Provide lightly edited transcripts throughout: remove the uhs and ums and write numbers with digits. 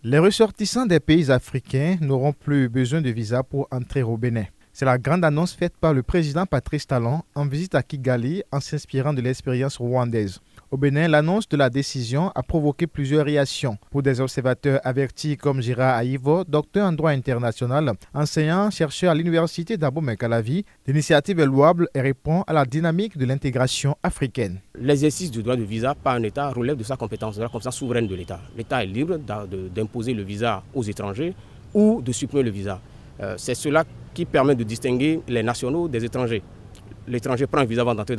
Les ressortissants des pays africains n'auront plus besoin de visa pour entrer au Bénin. C'est la grande annonce faite par le président Patrice Talon en visite à Kigali en s'inspirant de l'expérience rwandaise. Au Bénin, l'annonce de la décision a provoqué plusieurs réactions. Pour des observateurs avertis comme Gérard Ayivo, docteur en droit international, enseignant, chercheur à l'université d'Abomey-Calavi, l'initiative est louable et répond à la dynamique de l'intégration africaine. L'exercice du droit de visa par un État relève de sa compétence, de la compétence souveraine de l'État. L'État est libre d'imposer le visa aux étrangers ou de supprimer le visa. C'est cela qui permet de distinguer les nationaux des étrangers. L'étranger prend un visa avant d'entrer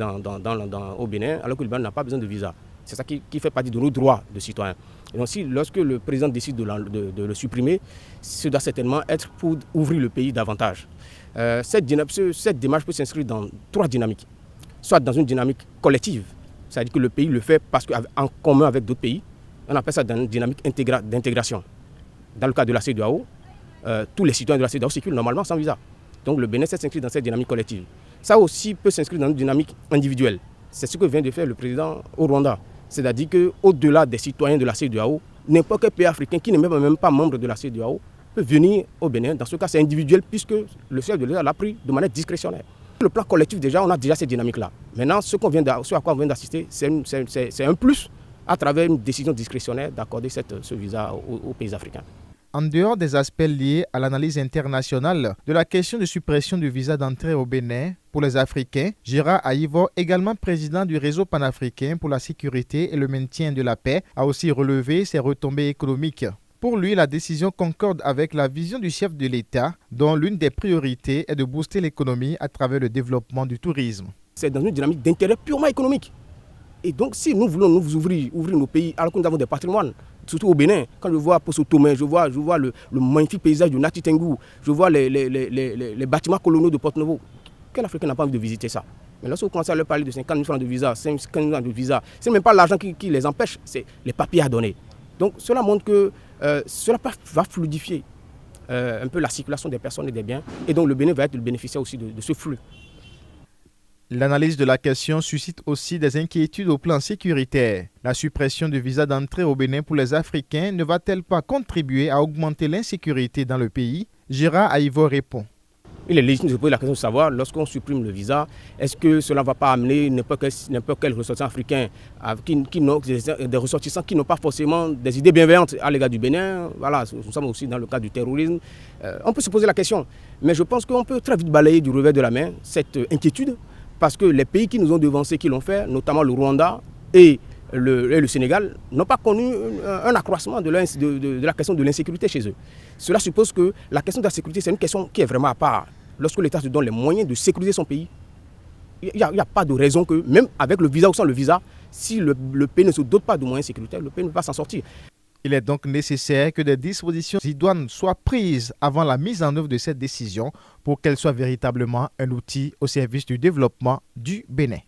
au Bénin, alors que le Bénin n'a pas besoin de visa. C'est ça qui fait partie de nos droits de citoyens. Et donc, lorsque le président décide de le supprimer, ce doit certainement être pour ouvrir le pays davantage. Cette démarche peut s'inscrire dans trois dynamiques. Soit dans une dynamique collective, c'est-à-dire que le pays le fait parce qu'en commun avec d'autres pays, on appelle ça dans une dynamique d'intégration. Dans le cas de la CEDEAO, tous les citoyens de la CEDEAO circulent normalement sans visa. Donc le Bénin s'inscrit dans cette dynamique collective. Ça aussi peut s'inscrire dans une dynamique individuelle. C'est ce que vient de faire le président au Rwanda. C'est-à-dire qu'au-delà des citoyens de la CEDEAO, n'importe quel pays africain qui n'est même pas membre de la CEDEAO peut venir au Bénin. Dans ce cas, c'est individuel puisque le chef de l'État l'a pris de manière discrétionnaire. Sur le plan collectif, déjà, on a déjà cette dynamique-là. Maintenant, ce à quoi on vient d'assister, c'est un plus à travers une décision discrétionnaire d'accorder ce visa aux pays africains. En dehors des aspects liés à l'analyse internationale de la question de suppression du visa d'entrée au Bénin pour les Africains, Gérard Ayivo, également président du réseau panafricain pour la sécurité et le maintien de la paix, a aussi relevé ses retombées économiques. Pour lui, la décision concorde avec la vision du chef de l'État, dont l'une des priorités est de booster l'économie à travers le développement du tourisme. C'est dans une dynamique d'intérêt purement économique. Et donc, si nous voulons nous ouvrir nos pays, alors que nous avons des patrimoines, surtout au Bénin, quand je vois Poso Tomé, je vois le magnifique paysage de Nati Tengu, je vois les bâtiments coloniaux de Porto-Novo. Quel Africain n'a pas envie de visiter ça? Mais lorsque vous commencez à leur parler de 50 000 francs de visa, 50 000 francs de visa, ce n'est même pas l'argent qui les empêche, c'est les papiers à donner. Donc cela montre que cela va fluidifier un peu la circulation des personnes et des biens. Et donc le Bénin va être le bénéficiaire aussi de ce flux. L'analyse de la question suscite aussi des inquiétudes au plan sécuritaire. La suppression du visa d'entrée au Bénin pour les Africains ne va-t-elle pas contribuer à augmenter l'insécurité dans le pays? Gérard Ayivo répond. Il est légitime de se poser la question de savoir, lorsqu'on supprime le visa, est-ce que cela ne va pas amener n'importe quel ressortissant africain, des ressortissants qui n'ont pas forcément des idées bienveillantes à l'égard du Bénin. Voilà, nous sommes aussi dans le cas du terrorisme. On peut se poser la question, mais je pense qu'on peut très vite balayer du revers de la main cette inquiétude, parce que les pays qui nous ont devancés, qui l'ont fait, notamment le Rwanda et le Sénégal, n'ont pas connu un accroissement de la question de l'insécurité chez eux. Cela suppose que la question de la sécurité, c'est une question qui est vraiment à part. Lorsque l'État se donne les moyens de sécuriser son pays, il n'y a pas de raison que, même avec le visa ou sans le visa, si le pays ne se dote pas de moyens sécuritaires, le pays ne va pas s'en sortir. Il est donc nécessaire que des dispositions idoines soient prises avant la mise en œuvre de cette décision pour qu'elle soit véritablement un outil au service du développement du Bénin.